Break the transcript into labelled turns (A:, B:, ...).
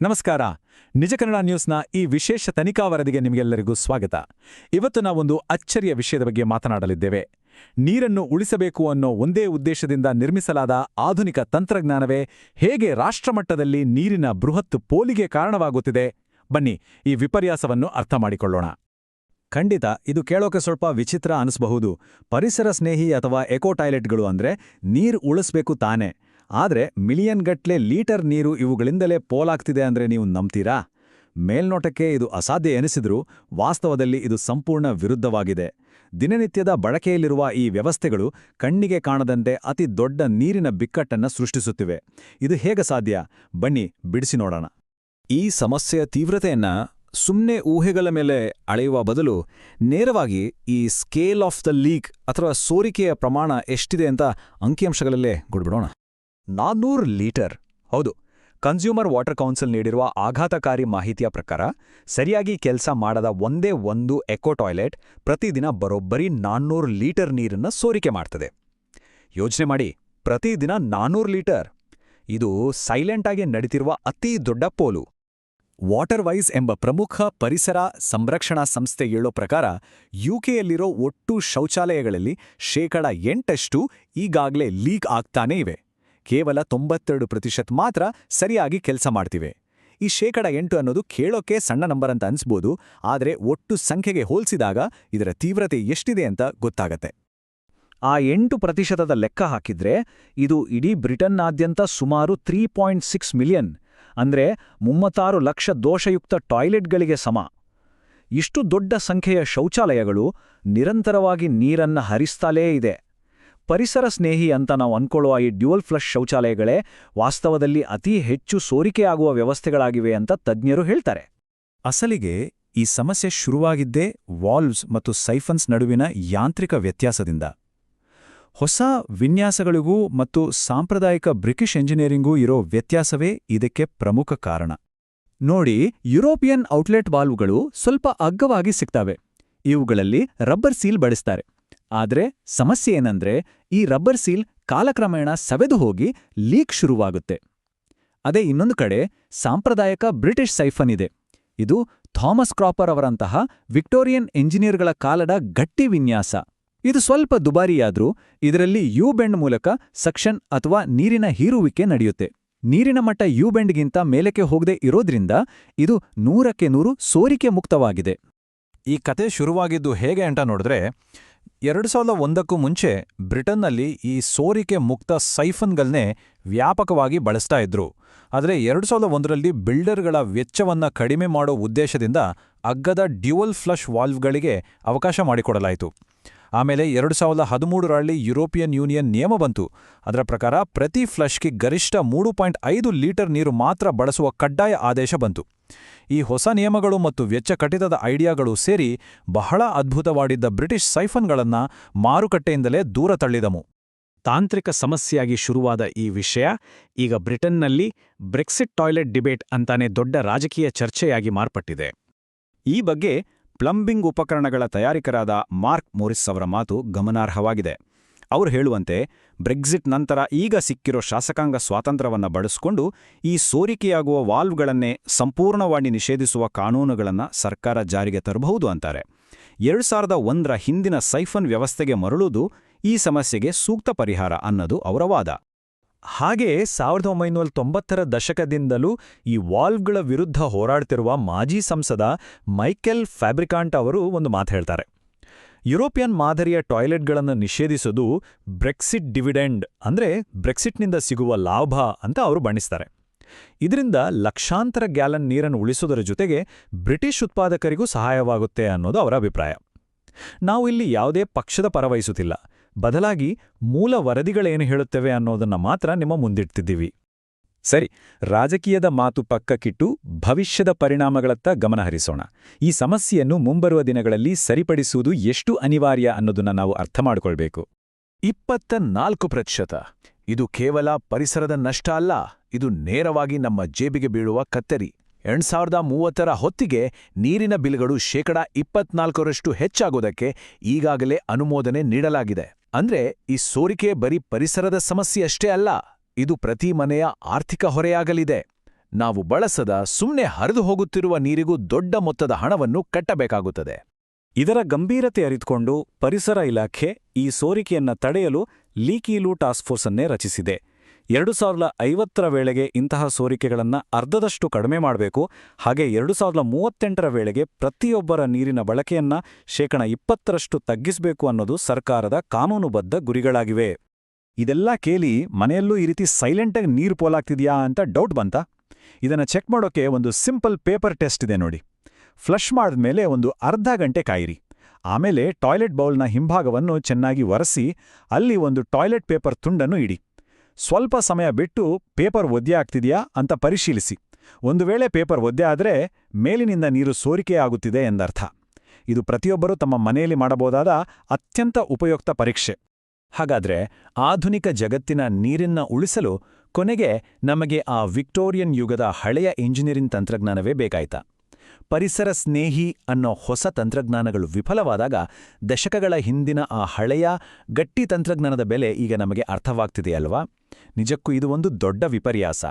A: ನಮಸ್ಕಾರ. ನಿಜ ಕನ್ನಡ ನ್ಯೂಸ್ನ ಈ ವಿಶೇಷ ತನಿಖಾ ವರದಿಗೆ ನಿಮಗೆಲ್ಲರಿಗೂ ಸ್ವಾಗತ. ಇವತ್ತು ನಾವೊಂದು ಅಚ್ಚರಿಯ ವಿಷಯದ ಬಗ್ಗೆ ಮಾತನಾಡಲಿದ್ದೇವೆ. ನೀರನ್ನು ಉಳಿಸಬೇಕು ಅನ್ನೋ ಒಂದೇ ಉದ್ದೇಶದಿಂದ ನಿರ್ಮಿಸಲಾದ ಆಧುನಿಕ ತಂತ್ರಜ್ಞಾನವೇ ಹೇಗೆ ರಾಷ್ಟ್ರಮಟ್ಟದಲ್ಲಿ ನೀರಿನ ಬೃಹತ್ ಪೋಲಿಗೆ ಕಾರಣವಾಗುತ್ತಿದೆ? ಬನ್ನಿ, ಈ ವಿಪರ್ಯಾಸವನ್ನು ಅರ್ಥ ಮಾಡಿಕೊಳ್ಳೋಣ. ಖಂಡಿತ ಇದು ಕೇಳೋಕೆ ಸ್ವಲ್ಪ ವಿಚಿತ್ರ ಅನಿಸಬಹುದು. ಪರಿಸರ ಸ್ನೇಹಿ ಅಥವಾ ಎಕೋ ಟಾಯ್ಲೆಟ್ಗಳು ಅಂದ್ರೆ ನೀರು ಉಳಿಸ್ಬೇಕು ತಾನೆ. ಆದ್ರೆ ಮಿಲಿಯನ್ಗಟ್ಲೆ ಲೀಟರ್ ನೀರು ಇವುಗಳಿಂದಲೇ ಪೋಲಾಗ್ತಿದೆ ಅಂದ್ರೆ ನೀವು ನಂಬ್ತೀರಾ? ಮೇಲ್ನೋಟಕ್ಕೆ ಇದು ಅಸಾಧ್ಯ ಎನಿಸಿದ್ರೂ ವಾಸ್ತವದಲ್ಲಿ ಇದು ಸಂಪೂರ್ಣ ವಿರುದ್ಧವಾಗಿದೆ. ದಿನನಿತ್ಯದ ಬಳಕೆಯಲ್ಲಿರುವ ಈ ವ್ಯವಸ್ಥೆಗಳು ಕಣ್ಣಿಗೆ ಕಾಣದಂತೆ ಅತಿ ದೊಡ್ಡ ನೀರಿನ ಬಿಕ್ಕಟ್ಟನ್ನು ಸೃಷ್ಟಿಸುತ್ತಿವೆ. ಇದು ಹೇಗೆ ಸಾಧ್ಯ? ಬನ್ನಿ ಬಿಡಿಸಿ ನೋಡೋಣ. ಈ ಸಮಸ್ಯೆಯ ತೀವ್ರತೆಯನ್ನ ಸುಮ್ಮನೆ ಊಹೆಗಳ ಮೇಲೆ ಅಳೆಯುವ ಬದಲು ನೇರವಾಗಿ ಈ ಸ್ಕೇಲ್ ಆಫ್ ದ ಲೀಕ್ ಅಥವಾ ಸೋರಿಕೆಯ ಪ್ರಮಾಣ ಎಷ್ಟಿದೆ ಅಂತ ಅಂಕಿಅಂಶಗಳಲ್ಲೇ ಗುಡ್ಬಿಡೋಣ. 400 ಲೀಟರ್. ಹೌದು, ಕನ್ಸ್ಯೂಮರ್ ವಾಟರ್ ಕೌನ್ಸಿಲ್ ನೀಡಿರುವ ಆಘಾತಕಾರಿ ಮಾಹಿತಿಯ ಪ್ರಕಾರ ಸರಿಯಾಗಿ ಕೆಲಸ ಮಾಡದ ಒಂದೇ ಒಂದು ಎಕೋ ಟಾಯ್ಲೆಟ್ ಪ್ರತಿದಿನ ಬರೋಬ್ಬರಿ 400 ಲೀಟರ್ ನೀರನ್ನು ಸೋರಿಕೆ ಮಾಡ್ತದೆ. ಯೋಚನೆ ಮಾಡಿ, ಪ್ರತಿದಿನ 400 ಲೀಟರ್. ಇದು ಸೈಲೆಂಟ್ ಆಗಿ ನಡೀತಿರುವ ಅತಿ ದೊಡ್ಡ ಪೋಲು. ವಾಟರ್ ವೈಸ್ ಎಂಬ ಪ್ರಮುಖ ಪರಿಸರ ಸಂರಕ್ಷಣಾ ಸಂಸ್ಥೆ ಹೇಳೋ ಪ್ರಕಾರ ಯುಕೆಯಲ್ಲಿರೋ ಒಟ್ಟು ಶೌಚಾಲಯಗಳಲ್ಲಿ 8% ಈಗಾಗಲೇ ಲೀಕ್ ಆಗ್ತಾನೇ ಇವೆ. ಕೇವಲ 92% ಮಾತ್ರ ಸರಿಯಾಗಿ ಕೆಲಸ ಮಾಡ್ತಿವೆ. ಈ 8% ಅನ್ನೋದು ಕೇಳೋಕೆ ಸಣ್ಣ ನಂಬರ್ ಅಂತ ಅನ್ಸ್ಬೋದು, ಆದರೆ ಒಟ್ಟು ಸಂಖ್ಯೆಗೆ ಹೋಲಿಸಿದಾಗ ಇದರ ತೀವ್ರತೆ ಎಷ್ಟಿದೆ ಅಂತ ಗೊತ್ತಾಗತ್ತೆ. ಆ 8% ಲೆಕ್ಕ ಹಾಕಿದ್ರೆ ಇದು ಇಡೀ ಬ್ರಿಟನ್ನಾದ್ಯಂತ ಸುಮಾರು 3.6 ಮಿಲಿಯನ್, ಅಂದ್ರೆ 36 ಲಕ್ಷ ದೋಷಯುಕ್ತ ಟಾಯ್ಲೆಟ್ಗಳಿಗೆ ಸಮ. ಇಷ್ಟು ದೊಡ್ಡ ಸಂಖ್ಯೆಯ ಶೌಚಾಲಯಗಳು ನಿರಂತರವಾಗಿ ನೀರನ್ನ ಹರಿಸ್ತಾಲೇ ಇದೆ. ಪರಿಸರ ಸ್ನೇಹಿ ಅಂತ ನಾವು ಅನ್ಕೊಳ್ಳುವ ಈ ಡ್ಯುಯಲ್ ಫ್ಲಶ್ ಶೌಚಾಲಯಗಳೇ ವಾಸ್ತವದಲ್ಲಿ ಅತಿ ಹೆಚ್ಚು ಸೋರಿಕೆಯಾಗುವ ವ್ಯವಸ್ಥೆಗಳಾಗಿವೆ ಅಂತ ತಜ್ಞರು ಹೇಳ್ತಾರೆ. ಅಸಲಿಗೆ ಈ ಸಮಸ್ಯೆ ಶುರುವಾಗಿದ್ದೇ ವಾಲ್ವ್ಸ್ ಮತ್ತು ಸೈಫನ್ಸ್ ನಡುವಿನ ಯಾಂತ್ರಿಕ ವ್ಯತ್ಯಾಸದಿಂದ. ಹೊಸ ವಿನ್ಯಾಸಗಳಿಗೂ ಮತ್ತು ಸಾಂಪ್ರದಾಯಿಕ ಬ್ರಿಟಿಷ್ ಎಂಜಿನಿಯರಿಂಗೂ ಇರೋ ವ್ಯತ್ಯಾಸವೇ ಇದಕ್ಕೆ ಪ್ರಮುಖ ಕಾರಣ. ನೋಡಿ, ಯುರೋಪಿಯನ್ ಔಟ್ಲೆಟ್ ವಾಲ್ವ್ಗಳು ಸ್ವಲ್ಪ ಅಗ್ಗವಾಗಿ ಸಿಗ್ತವೆ. ಇವುಗಳಲ್ಲಿ ರಬ್ಬರ್ ಸೀಲ್ ಬಳಸ್ತಾರೆ. ಆದ್ರೆ ಸಮಸ್ಯೆ ಏನಂದ್ರೆ ಈ ರಬ್ಬರ್ ಸೀಲ್ ಕಾಲಕ್ರಮೇಣ ಸವೆದು ಹೋಗಿ ಲೀಕ್ ಶುರುವಾಗುತ್ತೆ. ಅದೇ ಇನ್ನೊಂದು ಕಡೆ ಸಾಂಪ್ರದಾಯಿಕ ಬ್ರಿಟಿಷ್ ಸೈಫನ್ ಇದೆ. ಇದು ಥಾಮಸ್ ಕ್ರಾಪರ್ ಅವರಂತಹ ವಿಕ್ಟೋರಿಯನ್ ಎಂಜಿನಿಯರ್ಗಳ ಕಾಲದ ಗಟ್ಟಿ ವಿನ್ಯಾಸ. ಇದು ಸ್ವಲ್ಪ ದುಬಾರಿಯಾದ್ರೂ ಇದರಲ್ಲಿ ಯು ಬೆಂಡ್ ಮೂಲಕ ಸಕ್ಷನ್ ಅಥವಾ ನೀರಿನ ಹೀರುವಿಕೆ ನಡೆಯುತ್ತೆ. ನೀರಿನ ಮಟ್ಟ ಯು ಬೆಂಡ್ಗಿಂತ ಮೇಲಕ್ಕೆ ಹೋಗದೆ ಇರೋದ್ರಿಂದ ಇದು 100ಕ್ಕೆ 100 ಸೋರಿಕೆ ಮುಕ್ತವಾಗಿದೆ. ಈ ಕತೆ ಶುರುವಾಗಿದ್ದು ಹೇಗೆ ಅಂತ ನೋಡಿದ್ರೆ, 2001ಕ್ಕೂ ಮುಂಚೆ ಬ್ರಿಟನ್ನಲ್ಲಿ ಈ ಸೋರಿಕೆ ಮುಕ್ತ ಸೈಫನ್ಗಳನ್ನೇ ವ್ಯಾಪಕವಾಗಿ ಬಳಸ್ತಾ ಇದ್ರು. ಆದರೆ 2001ರಲ್ಲಿ ಬಿಲ್ಡರ್ಗಳ ವೆಚ್ಚವನ್ನ ಕಡಿಮೆ ಮಾಡೋ ಉದ್ದೇಶದಿಂದ ಅಗ್ಗದ ಡ್ಯುಯಲ್ ಫ್ಲಶ್ ವಾಲ್ವ್ಗಳಿಗೆ ಅವಕಾಶ ಮಾಡಿಕೊಡಲಾಯಿತು. ಆಮೇಲೆ 2013ರಲ್ಲಿ ಯುರೋಪಿಯನ್ ಯೂನಿಯನ್ ನಿಯಮ ಬಂತು. ಅದರ ಪ್ರಕಾರ ಪ್ರತಿ ಫ್ಲಶ್ಗೆ ಗರಿಷ್ಠ 3.5 ಲೀಟರ್ ನೀರು ಮಾತ್ರ ಬಳಸುವ ಕಡ್ಡಾಯ ಆದೇಶ ಬಂತು. ಈ ಹೊಸ ನಿಯಮಗಳು ಮತ್ತು ವೆಚ್ಚ ಕಡಿತದ ಐಡಿಯಾಗಳು ಸೇರಿ ಬಹಳ ಅದ್ಭುತವಾಗಿದ್ದ ಬ್ರಿಟಿಷ್ ಸೈಫನ್ಗಳನ್ನ ಮಾರುಕಟ್ಟೆಯಿಂದಲೇ ದೂರ ತಳ್ಳಿದವು. ತಾಂತ್ರಿಕ ಸಮಸ್ಯೆಯಾಗಿ ಶುರುವಾದ ಈ ವಿಷಯ ಈಗ ಬ್ರಿಟನ್ನಲ್ಲಿ ಬ್ರೆಕ್ಸಿಟ್ ಟಾಯ್ಲೆಟ್ ಡಿಬೇಟ್ ಅಂತಾನೆ ದೊಡ್ಡ ರಾಜಕೀಯ ಚರ್ಚೆಯಾಗಿ ಮಾರ್ಪಟ್ಟಿದೆ. ಈ ಬಗ್ಗೆ ಪ್ಲಂಬಿಂಗ್ ಉಪಕರಣಗಳ ತಯಾರಿಕರಾದ ಮಾರ್ಕ್ ಮೋರಿಸ್ ಅವರ ಮಾತು ಗಮನಾರ್ಹವಾಗಿದೆ. ಅವರು ಹೇಳುವಂತೆ, ಬ್ರೆಕ್ಸಿಟ್ ನಂತರ ಈಗ ಸಿಕ್ಕಿರೋ ಶಾಸಕಾಂಗ ಸ್ವಾತಂತ್ರ್ಯವನ್ನು ಬಳಸಿಕೊಂಡು ಈ ಸೋರಿಕೆಯಾಗುವ ವಾಲ್ವ್ಗಳನ್ನೇ ಸಂಪೂರ್ಣವಾಗಿ ನಿಷೇಧಿಸುವ ಕಾನೂನುಗಳನ್ನು ಸರ್ಕಾರ ಜಾರಿಗೆ ತರಬಹುದು ಅಂತಾರೆ. 2001ರ ಹಿಂದಿನ ಸೈಫನ್ ವ್ಯವಸ್ಥೆಗೆ ಮರಳುವುದು ಈ ಸಮಸ್ಯೆಗೆ ಸೂಕ್ತ ಪರಿಹಾರ ಅನ್ನೋದು ಅವರ ವಾದ. ಹಾಗೆ 1990ರ ದಶಕದಿಂದಲೂ ಈ ವಾಲ್ವ್ಗಳ ವಿರುದ್ಧ ಹೋರಾಡ್ತಿರುವ ಮಾಜಿ ಸಂಸದ ಮೈಕೆಲ್ ಫ್ಯಾಬ್ರಿಕಾಂಟ್ ಅವರು ಒಂದು ಮಾತು ಹೇಳ್ತಾರೆ. ಯುರೋಪಿಯನ್ ಮಾದರಿಯ ಟಾಯ್ಲೆಟ್ಗಳನ್ನು ನಿಷೇಧಿಸೋದು ಬ್ರೆಕ್ಸಿಟ್ ಡಿವಿಡೆಂಡ್, ಅಂದ್ರೆ ಬ್ರೆಕ್ಸಿಟ್ನಿಂದ ಸಿಗುವ ಲಾಭ ಅಂತ ಅವರು ಬಣ್ಣಿಸ್ತಾರೆ. ಇದರಿಂದ ಲಕ್ಷಾಂತರ ಗ್ಯಾಲನ್ ನೀರನ್ನು ಉಳಿಸೋದರ ಜೊತೆಗೆ ಬ್ರಿಟಿಷ್ ಉತ್ಪಾದಕರಿಗೂ ಸಹಾಯವಾಗುತ್ತೆ ಅನ್ನೋದು ಅವರ ಅಭಿಪ್ರಾಯ. ನಾವು ಇಲ್ಲಿ ಯಾವುದೇ ಪಕ್ಷದ ಪರವಹಿಸುತ್ತಿಲ್ಲ, ಬದಲಾಗಿ ಮೂಲ ವರದಿಗಳೇನು ಹೇಳುತ್ತವೆ ಅನ್ನೋದನ್ನ ಮಾತ್ರ ನಿಮ್ಮ ಮುಂದಿಡ್ತಿದ್ದೀವಿ. ಸರಿ, ರಾಜಕೀಯದ ಮಾತು ಪಕ್ಕಕ್ಕಿಟ್ಟು ಭವಿಷ್ಯದ ಪರಿಣಾಮಗಳತ್ತ ಗಮನಹರಿಸೋಣ. ಈ ಸಮಸ್ಯೆಯನ್ನು ಮುಂಬರುವ ದಿನಗಳಲ್ಲಿ ಸರಿಪಡಿಸುವುದು ಎಷ್ಟು ಅನಿವಾರ್ಯ ಅನ್ನೋದನ್ನ ನಾವು ಅರ್ಥ ಮಾಡಿಕೊಳ್ಬೇಕು. 24%. ಇದು ಕೇವಲ ಪರಿಸರದ ನಷ್ಟ ಅಲ್ಲ, ಇದು ನೇರವಾಗಿ ನಮ್ಮ ಜೇಬಿಗೆ ಬೀಳುವ ಕತ್ತರಿ. 2030ರ ಹೊತ್ತಿಗೆ ನೀರಿನ ಬಿಲ್ಗಳು 24% ಹೆಚ್ಚಾಗೋದಕ್ಕೆ ಈಗಾಗಲೇ ಅನುಮೋದನೆ ನೀಡಲಾಗಿದೆ. ಅಂದ್ರೆ ಈ ಸೋರಿಕೆ ಬರೀ ಪರಿಸರದ ಸಮಸ್ಯೆಯಷ್ಟೇ ಅಲ್ಲ, ಇದು ಪ್ರತಿ ಮನೆಯ ಆರ್ಥಿಕ ಹೊರೆಯಾಗಲಿದೆ.
B: ನಾವು ಬಳಸದ ಸುಮ್ಮನೆ ಹರಿದು ಹೋಗುತ್ತಿರುವ ನೀರಿಗೂ ದೊಡ್ಡ ಮೊತ್ತದ ಹಣವನ್ನು ಕಟ್ಟಬೇಕಾಗುತ್ತದೆ.
A: ಇದರ ಗಂಭೀರತೆ ಅರಿತುಕೊಂಡು ಪರಿಸರ ಇಲಾಖೆ ಈ ಸೋರಿಕೆಯನ್ನ ತಡೆಯಲು ಲೀಕೀಲೂ ಟಾಸ್ಕ್ ಫೋರ್ಸನ್ನೇ ರಚಿಸಿದೆ. 2050ರ ವೇಳೆಗೆ ಇಂತಹ ಸೋರಿಕೆಗಳನ್ನು ಅರ್ಧದಷ್ಟು ಕಡಿಮೆ ಮಾಡಬೇಕು, ಹಾಗೆ 2038ರ ವೇಳೆಗೆ ಪ್ರತಿಯೊಬ್ಬರ ನೀರಿನ ಬಳಕೆಯನ್ನ 20% ತಗ್ಗಿಸಬೇಕು ಅನ್ನೋದು ಸರ್ಕಾರದ ಕಾನೂನುಬದ್ಧ ಗುರಿಗಳಾಗಿವೆ. ಇದೆಲ್ಲ ಕೇಳಿ ಮನೆಯಲ್ಲೂ ಈ ರೀತಿ ಸೈಲೆಂಟಾಗಿ ನೀರು ಪೋಲಾಗ್ತಿದ್ಯಾ ಅಂತ ಡೌಟ್ ಬಂತಾ? ಇದನ್ನ ಚೆಕ್ ಮಾಡೋಕೆ ಒಂದು ಸಿಂಪಲ್ ಪೇಪರ್ ಟೆಸ್ಟ್ ಇದೆ ನೋಡಿ. ಫ್ಲಶ್ ಮಾಡಿದ್ಮೇಲೆ ಒಂದು ಅರ್ಧ ಗಂಟೆ ಕಾಯಿರಿ. ಆಮೇಲೆ ಟಾಯ್ಲೆಟ್ ಬೌಲ್ನ ಹಿಂಭಾಗವನ್ನು ಚೆನ್ನಾಗಿ ಒರೆಸಿ ಅಲ್ಲಿ ಒಂದು ಟಾಯ್ಲೆಟ್ ಪೇಪರ್ ತುಂಡನ್ನು ಇಡಿ. ಸ್ವಲ್ಪ ಸಮಯ ಬಿಟ್ಟು ಪೇಪರ್ ಒದ್ದೆ ಆಗ್ತಿದೆಯಾ ಅಂತ ಪರಿಶೀಲಿಸಿ. ಒಂದು ವೇಳೆ ಪೇಪರ್ ಒದ್ದೆ ಆದರೆ ಮೇಲಿನಿಂದ ನೀರು ಸೋರಿಕೆ ಆಗುತ್ತಿದೆ ಎಂದರ್ಥ. ಇದು ಪ್ರತಿಯೊಬ್ಬರೂ ತಮ್ಮ ಮನೆಯಲ್ಲಿ ಮಾಡಬಹುದಾದ ಅತ್ಯಂತ ಉಪಯುಕ್ತ ಪರೀಕ್ಷೆ. ಹಾಗಾದ್ರೆ ಆಧುನಿಕ ಜಗತ್ತಿನ ನೀರನ್ನ ಉಳಿಸಲು ಕೊನೆಗೆ ನಮಗೆ ಆ ವಿಕ್ಟೋರಿಯನ್ ಯುಗದ ಹಳೆಯ ಇಂಜಿನಿಯರಿಂಗ್ ತಂತ್ರಜ್ಞಾನವೇ ಬೇಕಾಯ್ತಾ? ಪರಿಸರ ಸ್ನೇಹಿ ಅನ್ನೋ ಹೊಸ ತಂತ್ರಜ್ಞಾನಗಳು ವಿಫಲವಾದಾಗ ದಶಕಗಳ ಹಿಂದಿನ ಆ ಹಳೆಯ ಗಟ್ಟಿ ತಂತ್ರಜ್ಞಾನದ ಬೆಲೆ ಈಗ ನಮಗೆ ಅರ್ಥವಾಗ್ತಿದೆಯಲ್ವಾ? ನಿಜಕ್ಕೂ ಇದು ಒಂದು ದೊಡ್ಡ ವಿಪರ್ಯಾಸ.